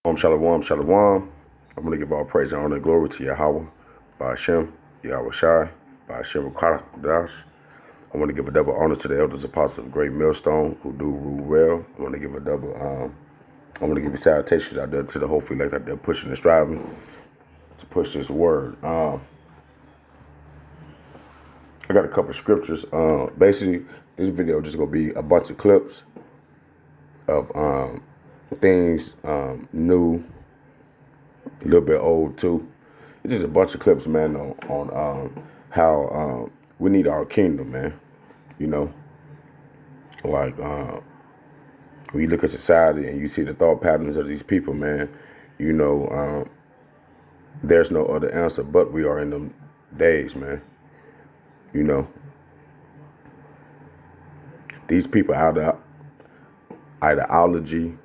Shalom, shalom. I'm going to give all praise and honor and glory to Yahweh, by Hashem, Yahweh Shai, by Hashem Dash. I want to give a double honor to the elders apostles of Great Millstone who do rule well. I want to give a double, I want to give you salutations out there to the hopefully elect out there pushing and striving to push this word. I got a couple of scriptures. Basically, this video just going to be a bunch of clips of things new, a little bit old too. It's just a bunch of clips, man, on how we need our kingdom, man. You know, like when you look at society and you see the thought patterns of these people, man, you know, there's no other answer but we are in them days, man. You know, these people ideology,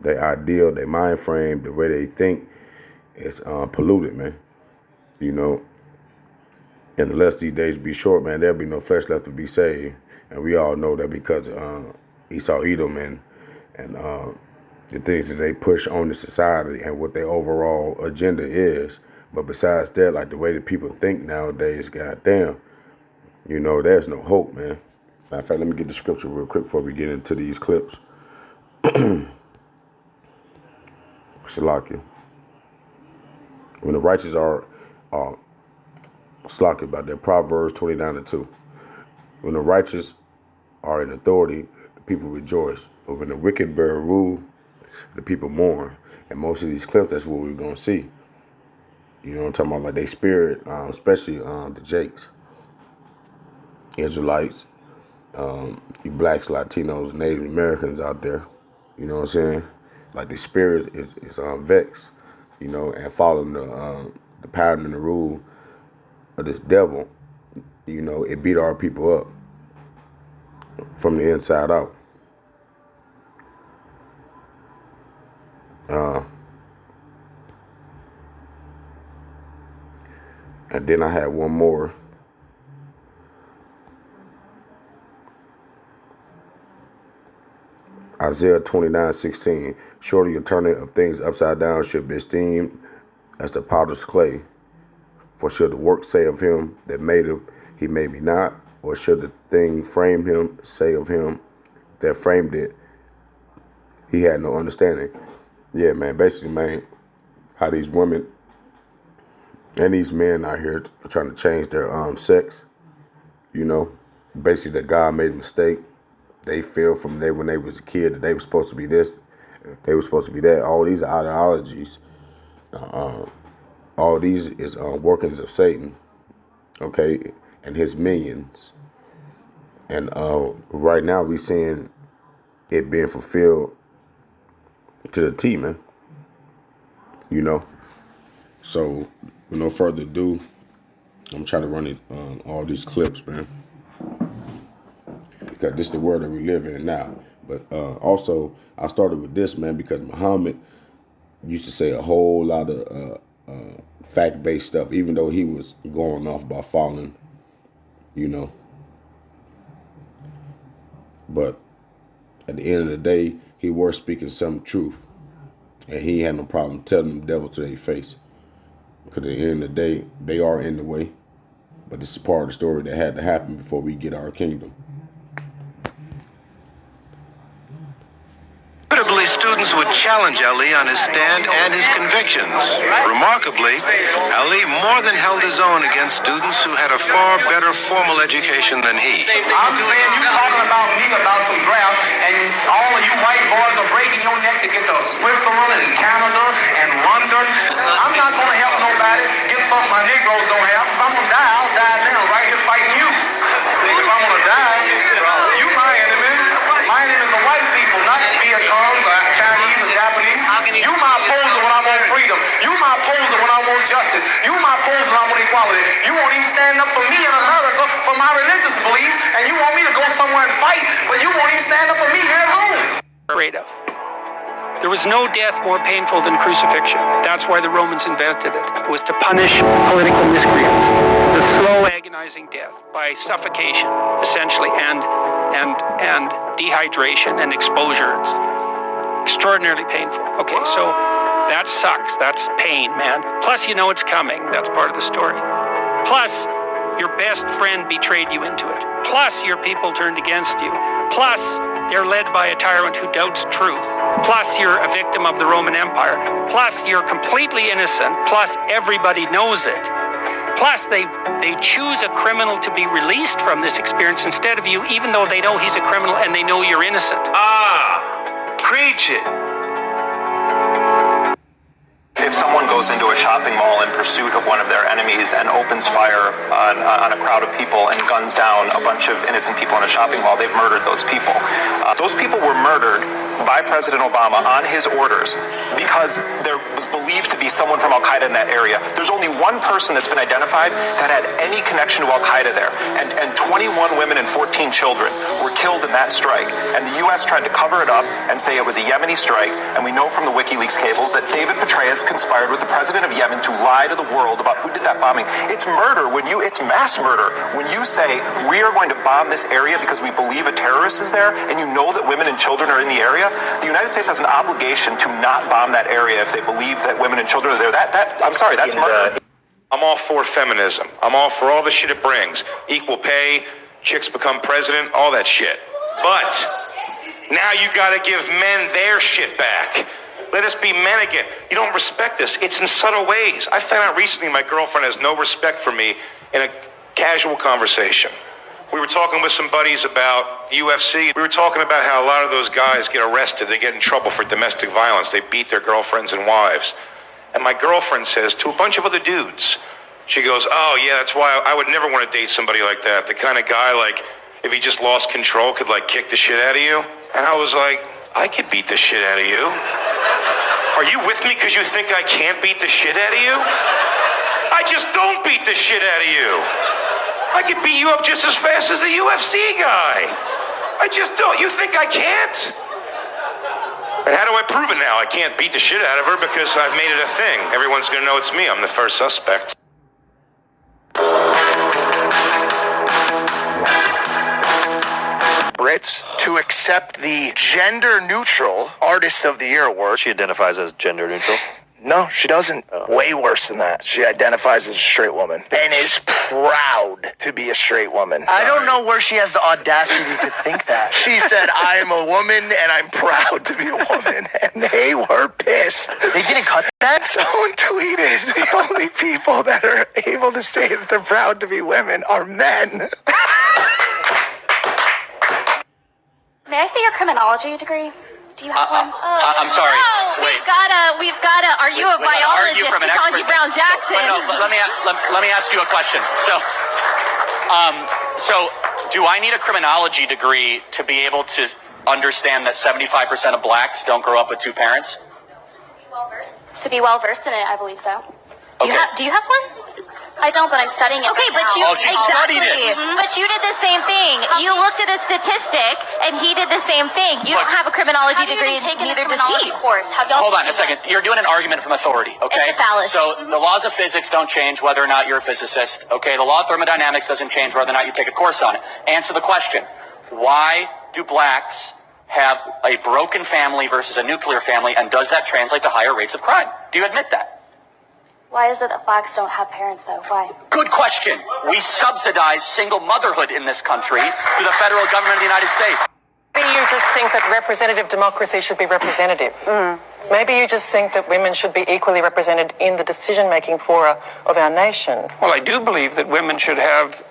their ideal, their mind frame, the way they think is polluted, man. You know, and unless these days be short, man, there'll be no flesh left to be saved. And we all know that because Esau, Edom, and the things that they push on the society and what their overall agenda is. But besides that, like the way that people think nowadays, goddamn, you know, there's no hope, man. Matter of fact, let me get the scripture real quick before we get into these clips. Shalakia. When the righteous are Shalakia about that, Proverbs 29:2. When the righteous are in authority, the people rejoice. But when the wicked bear rule, the people mourn. And most of these clips, that's what we're going to see. You know what I'm talking about? Like they spirit, especially the Jakes, Israelites, you blacks, Latinos, Native Americans out there. You know what I'm saying? Like the spirit is vexed, you know, and following the pattern and the rule of this devil. You know, it beat our people up from the inside out. And then I had one more. Isaiah 29:16. Surely your turning of things upside down should be esteemed as the potter's clay. For should the work say of him that made him, he made me not? Or should the thing frame him say of him that framed it, he had no understanding? Yeah, man, basically, man, how these women and these men out here trying to change their sex, you know, basically that God made a mistake. They feel from when they was a kid that they were supposed to be this, they were supposed to be that. All these ideologies, all these is workings of Satan, okay, and his minions. And right now we seeing it being fulfilled to the T, man. You know, so with no further ado, I'm trying to run it all these clips, man. Because this is the world that we live in now. But also, I started with this, man, because Muhammad used to say a whole lot of fact-based stuff, even though he was going off by falling, you know. But at the end of the day, he was speaking some truth. And he had no problem telling the devil to their face. Because at the end of the day, they are in the way. But this is part of the story that had to happen before we get our kingdom. Students would challenge Ali on his stand and his convictions. Remarkably, Ali more than held his own against students who had a far better formal education than he. I'm saying you talking about me about some draft, and all of you white boys are breaking your neck to get to Switzerland and Canada and London. I'm not going to help nobody get something my Negroes don't have. If I'm going to die, I'll die now, right here fighting you. If I'm going to die, you my enemy. My enemy is the white people, not Viet Congs or Chinese or Japanese. You my opposer when I want freedom. You my opposer when I want justice. You my opposer when I want equality. You won't even stand up for me in America for my religious beliefs, and you want me to go somewhere and fight, but you won't even stand up for me here at home. There was no death more painful than crucifixion. That's why the Romans invented it. It was to punish political miscreants. The slow, agonizing death by suffocation, essentially, and dehydration and exposure. Extraordinarily painful. Okay, so that sucks. That's pain, man. Plus, you know it's coming. That's part of the story. Plus, your best friend betrayed you into it. Plus, your people turned against you. Plus, they're led by a tyrant who doubts truth. Plus, you're a victim of the Roman Empire. Plus, you're completely innocent. Plus, everybody knows it. Plus, they choose a criminal to be released from this experience instead of you, even though they know he's a criminal and they know you're innocent. Preach it. If someone goes into a shopping mall in pursuit of one of their enemies and opens fire on a crowd of people and guns down a bunch of innocent people in a shopping mall, they've murdered those people. Those people were murdered by President Obama on his orders because there was believed to be someone from Al-Qaeda in that area. There's only one person that's been identified that had any connection to Al-Qaeda there, and 21 women and 14 children were killed in that strike. And the U.S. tried to cover it up and say it was a Yemeni strike, and we know from the WikiLeaks cables that David Petraeus conspired with the president of Yemen to lie to the world about who did that bombing. It's murder it's mass murder when you say we are going to bomb this area because we believe a terrorist is there, and you know that women and children are in the area. The United States has an obligation to not bomb that area if they believe that women and children are there. I'm sorry, that's murder. I'm all for feminism. I'm all for all the shit it brings. Equal pay, chicks become president, all that shit. But now you gotta give men their shit back. Let us be men again. You don't respect us. It's in subtle ways. I found out recently my girlfriend has no respect for me in a casual conversation. We were talking with some buddies about UFC. We were talking about how a lot of those guys get arrested. They get in trouble for domestic violence. They beat their girlfriends and wives. And my girlfriend says to a bunch of other dudes, she goes, oh yeah, that's why I would never want to date somebody like that. The kind of guy, like, if he just lost control, could like kick the shit out of you. And I was like, I could beat the shit out of you. Are you with me because you think I can't beat the shit out of you? I just don't beat the shit out of you. I could beat you up just as fast as the UFC guy. I just don't. You think I can't? And how do I prove it now? I can't beat the shit out of her because I've made it a thing. Everyone's going to know it's me. I'm the first suspect. Brits to accept the gender-neutral Artist of the Year award. She identifies as gender neutral? No, she doesn't. Way worse than that. She identifies as a straight woman and is proud to be a straight woman. I don't know where she has the audacity to think that. She said, I am a woman and I'm proud to be a woman. And they were pissed. They didn't cut that? Someone tweeted, the only people that are able to say that they're proud to be women are men. May I see your criminology degree? Do you have one? I'm sorry. No, Wait. we've gotta. Are you a biologist? Ecology Brown Jackson. Let me ask you a question. So do I need a criminology degree to be able to understand that 75% of blacks don't grow up with two parents? To be well versed in it, I believe so. Okay. Do you have one? I don't, but I'm studying it. Okay, but you studied it. But you did the same thing. You looked at a statistic, and he did the same thing. You don't have a criminology degree, neither does he. Course. Hold on a second. You're doing an argument from authority, okay? It's a fallacy. So the laws of physics don't change whether or not you're a physicist, okay? The law of thermodynamics doesn't change whether or not you take a course on it. Answer the question. Why do blacks have a broken family versus a nuclear family, and does that translate to higher rates of crime? Do you admit that? Why is it that blacks don't have parents, though? Why? Good question. We subsidize single motherhood in this country through the federal government of the United States. Maybe you just think that representative democracy should be representative. Maybe you just think that women should be equally represented in the decision-making fora of our nation. Well, I do believe that women should have...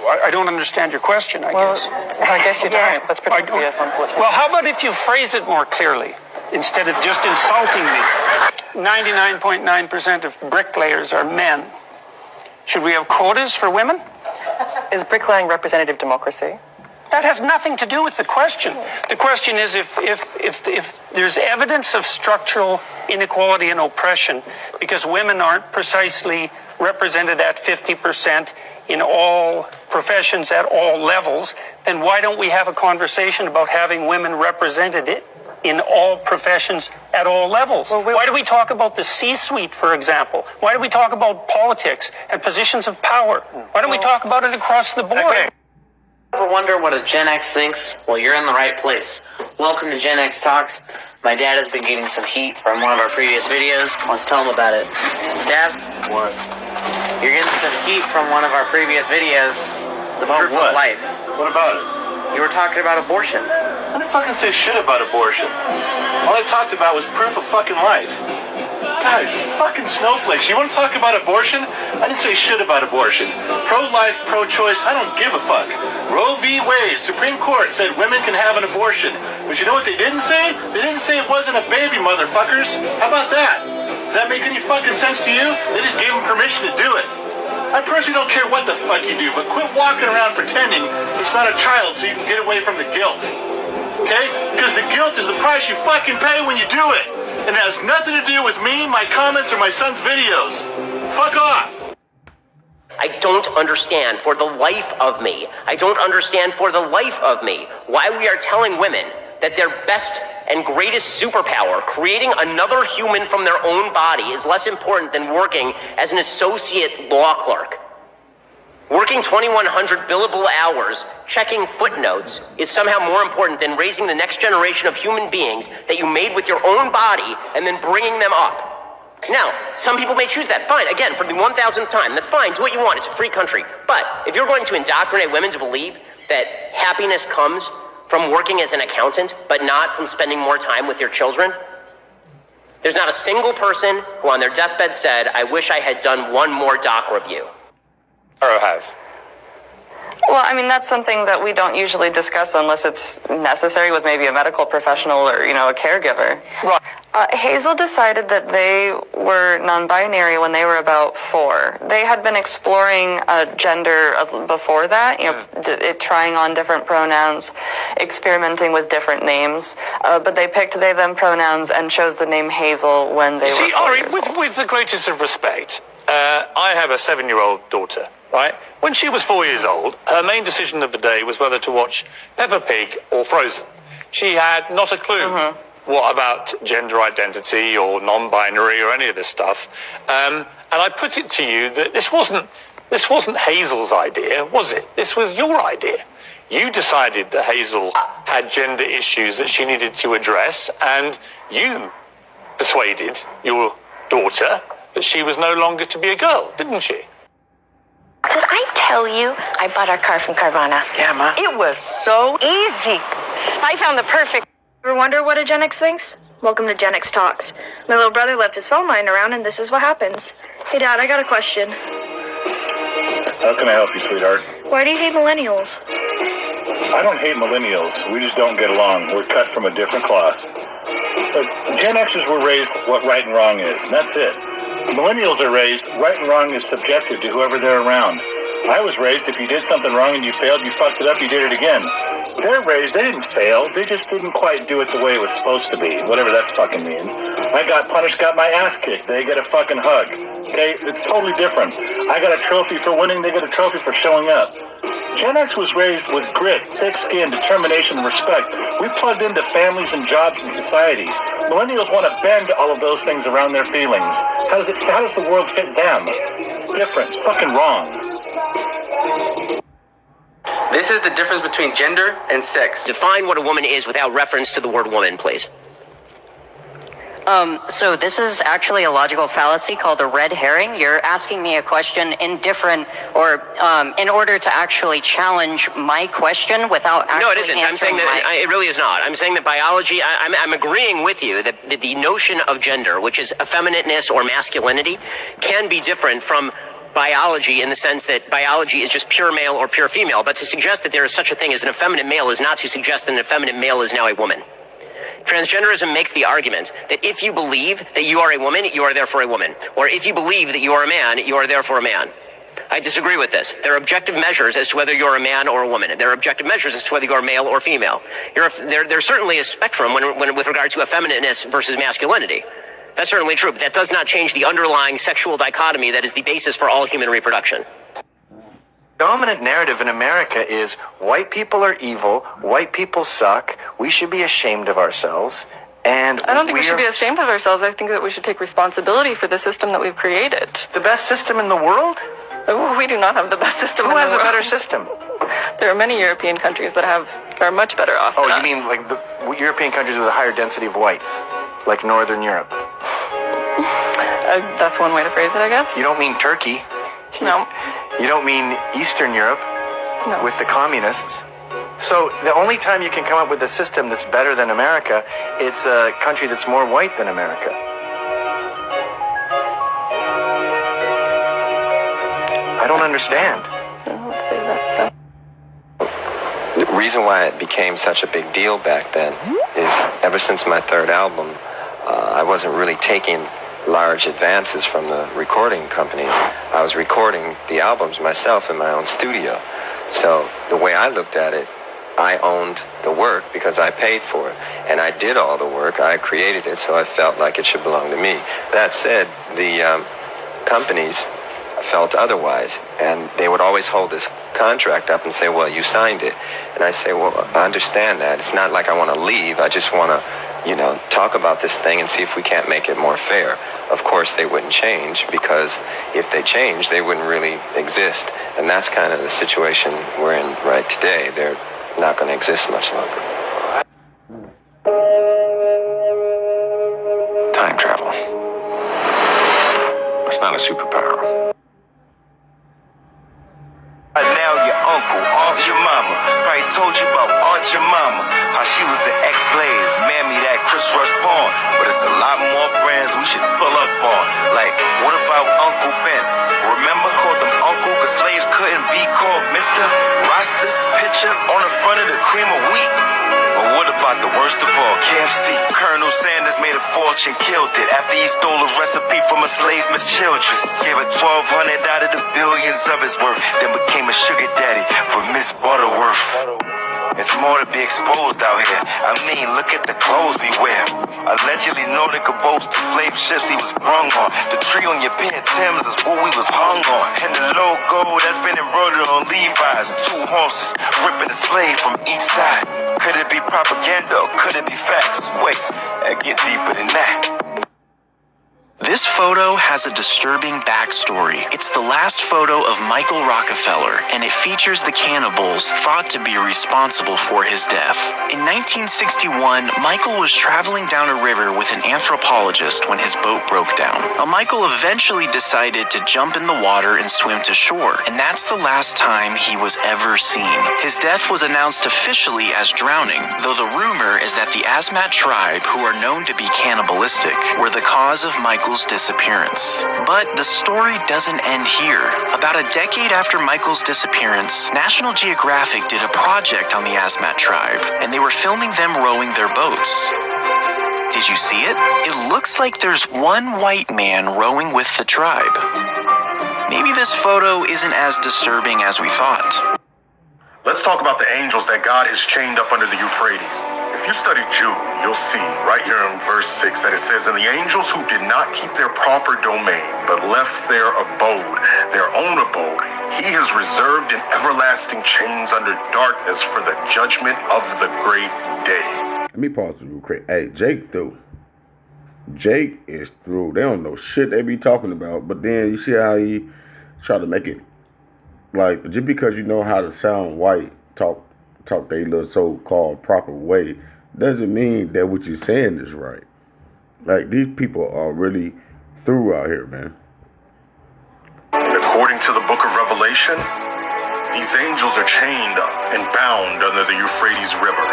I don't understand your question, I guess. I guess you don't. That's pretty obvious, unfortunately. Well, how about if you phrase it more clearly, instead of just insulting me? 99.9% of bricklayers are men. Should we have quotas for women? Is bricklaying representative democracy? That has nothing to do with the question. The question is if there's evidence of structural inequality and oppression because women aren't precisely represented at 50% in all professions at all levels, then why don't we have a conversation about having women represented in all professions at all levels? Why do we talk about the C-suite, for example? Why do we talk about politics and positions of power? Why don't we talk about it across the board? Ever wonder what a Gen X thinks? Well, you're in the right place. Welcome to Gen X Talks. My dad has been getting some heat from one of our previous videos. Let's tell him about it. Dad? What? You're getting some heat from one of our previous videos. The proof of life. What about it? You were talking about abortion. I didn't fucking say shit about abortion. All I talked about was proof of fucking life. God, fucking snowflakes. You want to talk about abortion? I didn't say shit about abortion. Pro-life, pro-choice, I don't give a fuck. Roe v. Wade, Supreme Court said women can have an abortion. But you know what they didn't say? They didn't say it wasn't a baby, motherfuckers. How about that? Does that make any fucking sense to you? They just gave them permission to do it. I personally don't care what the fuck you do, but quit walking around pretending it's not a child so you can get away from the guilt. Okay? Because the guilt is the price you fucking pay when you do it. And it has nothing to do with me, my comments, or my son's videos. Fuck off. I don't understand for the life of me. I don't understand for the life of me why we are telling women that their best and greatest superpower, creating another human from their own body, is less important than working as an associate law clerk. Working 2,100 billable hours, checking footnotes, is somehow more important than raising the next generation of human beings that you made with your own body and then bringing them up. Now, some people may choose that. Fine, again, for the 1,000th time, that's fine. Do what you want. It's a free country. But if you're going to indoctrinate women to believe that happiness comes from working as an accountant, but not from spending more time with your children, there's not a single person who on their deathbed said, I wish I had done one more doc review. Or have. Well, I mean, that's something that we don't usually discuss unless it's necessary with maybe a medical professional or, a caregiver. Right. Hazel decided that they were non-binary when they were about 4. They had been exploring gender before that, trying on different pronouns, experimenting with different names, but they picked they, them pronouns and chose the name Hazel when they were 4 Ari, years old. with the greatest of respect, I have a 7-year-old daughter. Right? When she was 4 years old, her main decision of the day was whether to watch Peppa Pig or Frozen. She had not a clue what about gender identity or non-binary or any of this stuff. And I put it to you that this wasn't Hazel's idea, was it? This was your idea. You decided that Hazel had gender issues that she needed to address, and you persuaded your daughter that she was no longer to be a girl, didn't she? Did I tell you I bought our car from Carvana? Yeah, Ma. It was so easy. I found the perfect. Ever wonder what a Gen X thinks? Welcome to Gen X Talks. My little brother left his phone lying around, and this is what happens. Hey, Dad, I got a question. How can I help you, sweetheart? Why do you hate millennials? I don't hate millennials. We just don't get along. We're cut from a different cloth. But Gen Xers were raised what right and wrong is, and that's it. Millennials are raised, right and wrong is subjective to whoever they're around. I was raised, if you did something wrong and you failed, you fucked it up, you did it again. They're raised, they didn't fail, they just didn't quite do it the way it was supposed to be, whatever that fucking means. I got punished, got my ass kicked, they get a fucking hug. Okay, it's totally different. I got a trophy for winning, they get a trophy for showing up. Gen X was raised with grit, thick skin, determination, and respect. We plugged into families and jobs and society. Millennials want to bend all of those things around their feelings. How does the world fit them? It's different. It's fucking wrong. This is the difference between gender and sex. Define what a woman is without reference to the word woman, please. So this is actually a logical fallacy called a red herring. You're asking me a question in order to actually challenge my question without actually No, it isn't. I'm saying that it really is not. I'm saying that biology, I'm agreeing with you that the notion of gender, which is effeminateness or masculinity, can be different from biology in the sense that biology is just pure male or pure female. But to suggest that there is such a thing as an effeminate male is not to suggest that an effeminate male is now a woman. Transgenderism makes the argument that if you believe that you are a woman, you are therefore a woman. Or if you believe that you are a man, you are therefore a man. I disagree with this. There are objective measures as to whether you're a man or a woman. There are objective measures as to whether you're male or female. There's certainly a spectrum when with regard to effeminateness versus masculinity. That's certainly true, but that does not change the underlying sexual dichotomy that is the basis for all human reproduction. Dominant narrative in America is white people are evil, white people suck, we should be ashamed of ourselves, and I don't think we should be ashamed of ourselves. I think that we should take responsibility for the system that we've created. The best system in the world? Oh, we do not have the best system in the world. Who has a better system? There are many European countries that have are much better off. Oh, than you us. mean like the European countries with a higher density of whites, like Northern Europe? That's one way to phrase it, I guess. You don't mean Turkey. No. You don't mean Eastern Europe No. with the communists. So the only time you can come up with a system that's better than America, it's a country that's more white than America. I don't understand. The reason why it became such a big deal back then is ever since my third album, I wasn't really taking large advances from the recording companies. I was recording the albums myself in my own studio. So the way I looked at it, I owned the work because I paid for it. And I did all the work. I created it, so I felt like it should belong to me. That said, the companies felt otherwise. And they would always hold this contract up and say, well, you signed it. And I say, well, I understand that. It's not like I want to leave. I just want to, talk about this thing and see if we can't make it more fair. Of course, they wouldn't change, because if they changed, they wouldn't really exist. And that's kind of the situation we're in right today. They're not going to exist much longer. Time travel. It's not a superpower. Now your uncle, Aunt your mama, probably told you about Aunt your mama, how she was an ex-slave, mammy that Chris Rush pawn. But it's a lot more brands we should pull up on. Like, what about Uncle Ben? Remember, called them uncle, cause slaves couldn't be called Mr. Roster's picture on the front of the cream of wheat. But what about the worst of all, KFC? Colonel Sanders made a fortune, killed it after he stole a recipe from a slave, Miss Childress. Gave her $1,200 out of the billions of his worth, then became a sugar daddy for Miss Butterworth. It's more to be exposed out here. I mean, look at the clothes we wear. Allegedly Nordica boats, the slave ships he was brung on. The tree on your pair of Timbs is what we was hung on. And the logo that's been embroidered on Levi's. 2 horses ripping a slave from each side. Could it be propaganda or could it be facts? Wait, I get deeper than that. This photo has a disturbing backstory. It's the last photo of Michael Rockefeller, and it features the cannibals thought to be responsible for his death. In 1961, Michael was traveling down a river with an anthropologist when his boat broke down. Now, Michael eventually decided to jump in the water and swim to shore, and that's the last time he was ever seen. His death was announced officially as drowning, though the rumor is that the Asmat tribe, who are known to be cannibalistic, were the cause of Michael's disappearance. But the story doesn't end here. About a decade after Michael's disappearance, National Geographic did a project on the Asmat tribe, and they were filming them rowing their boats. Did you see it? It looks like there's one white man rowing with the tribe. Maybe this photo isn't as disturbing as we thought. Let's talk about the angels that God has chained up under the Euphrates. If you study Jude, you'll see right here in verse 6 that it says, "And the angels who did not keep their proper domain, but left their own abode, he has reserved in everlasting chains under darkness for the judgment of the great day." Let me pause real quick. Hey, Jake through. Jake is through. They don't know shit they be talking about, but then you see how he try to make it like, just because you know how to sound white, talk they little so-called proper way, doesn't mean that what you're saying is right. Like, these people are really through out here, man. According to the book of Revelation, these angels are chained and bound under the Euphrates River.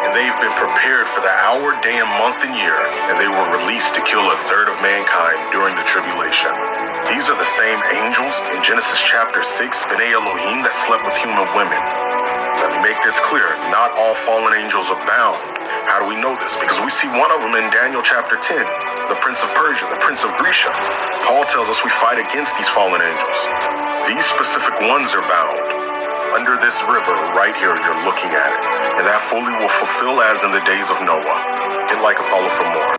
And they've been prepared for the hour, day, and month and year, and they were released to kill 1/3 of mankind during the tribulation. These are the same angels in Genesis chapter 6, B'nai Elohim, that slept with human women. Let me make this clear. Not all fallen angels are bound. How do we know this? Because we see one of them in Daniel chapter 10, the prince of Persia, the prince of Grecia. Paul tells us we fight against these fallen angels. These specific ones are bound under this river right here. You're looking at it. And that fully will fulfill as in the days of Noah. Hit like and follow for more.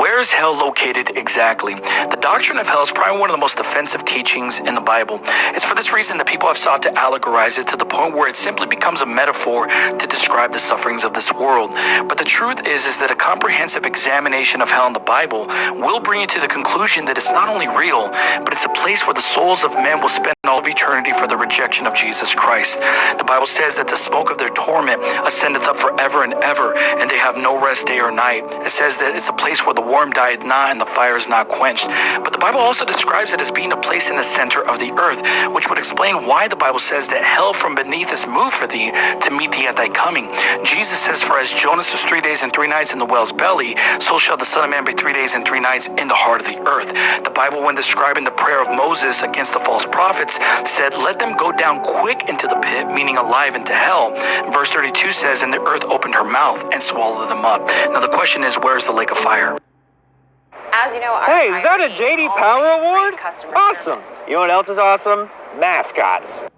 Where where's hell located exactly? The doctrine of hell is probably one of the most offensive teachings in the Bible. It's for this reason that people have sought to allegorize it to the point where it simply becomes a metaphor to describe the sufferings of this world. But the truth is that a comprehensive examination of hell in the Bible will bring you to the conclusion that it's not only real, but it's a place where the souls of men will spend all of eternity for the rejection of Jesus Christ. The Bible says that the smoke of their torment ascendeth up forever and ever, and they have no rest day or night. It says that it's a place where the worm dieth not and the fire is not quenched. But the Bible also describes it as being a place in the center of the earth, which would explain why the Bible says that hell from beneath is moved for thee to meet thee at thy coming. Jesus says, for as Jonas was 3 days and 3 nights in the whale's belly, so shall the Son of Man be 3 days and 3 nights in the heart of the earth. The Bible, when describing the prayer of Moses against the false prophets, said, let them go down quick into the pit, meaning alive into hell. Verse 32 says, and the earth opened her mouth and swallowed them up. Now the question is, where is the lake of fire? As you know, hey, is that a JD Power Award? Awesome. You know what else is awesome? Mascots.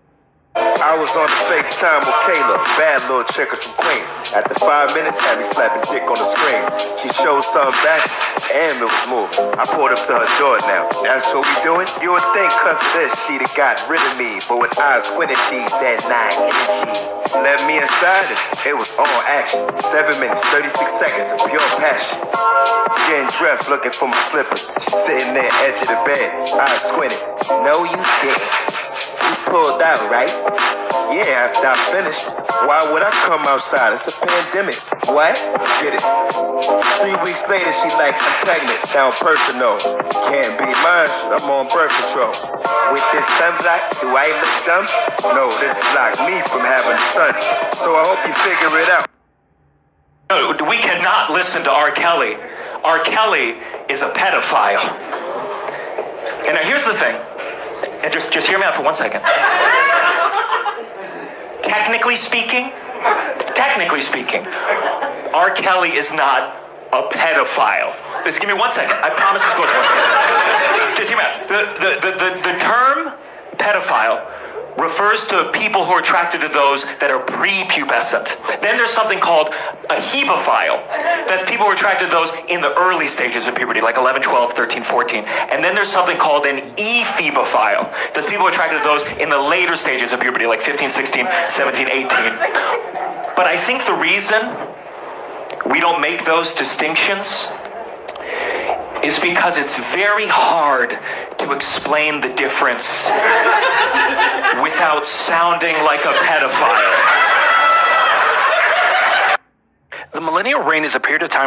I was on the FaceTime with Kayla, bad little chicker from Queens. After 5 minutes, had me slapping dick on the screen. She showed something back, and it was moving. I pulled up to her door now. That's what we doing? You would think cause of this, she'd have got rid of me. But with eyes squinted, she said, nah, energy. Let me inside and it was all action. 7 minutes, 36 seconds of pure passion. Getting dressed, looking for my slippers. She's sitting there, edge of the bed, eyes squinted. No, you didn't. You pulled out, right? Yeah, after I finished. Why would I come outside? It's a pandemic. What? Forget it. 3 weeks later, she like, I'm pregnant. Sound personal. Can't be mine. I'm on birth control. With this sunblock, do I look dumb? No, this blocked me from having a son. So I hope you figure it out. No, we cannot listen to R. Kelly. R. Kelly is a pedophile. And now here's the thing. And just hear me out for 1 second. Technically speaking, R. Kelly is not a pedophile. Just give me 1 second. I promise this goes well. Just hear me out. The term pedophile refers to people who are attracted to those that are prepubescent. Then there's something called a hebephile. That's people who are attracted to those in the early stages of puberty, like 11, 12, 13, 14. And then there's something called an ephebophile. That's people who are attracted to those in the later stages of puberty, like 15, 16, 17, 18. But I think the reason we don't make those distinctions is because it's very hard to explain the difference without sounding like a pedophile. The millennial reign is a period of time in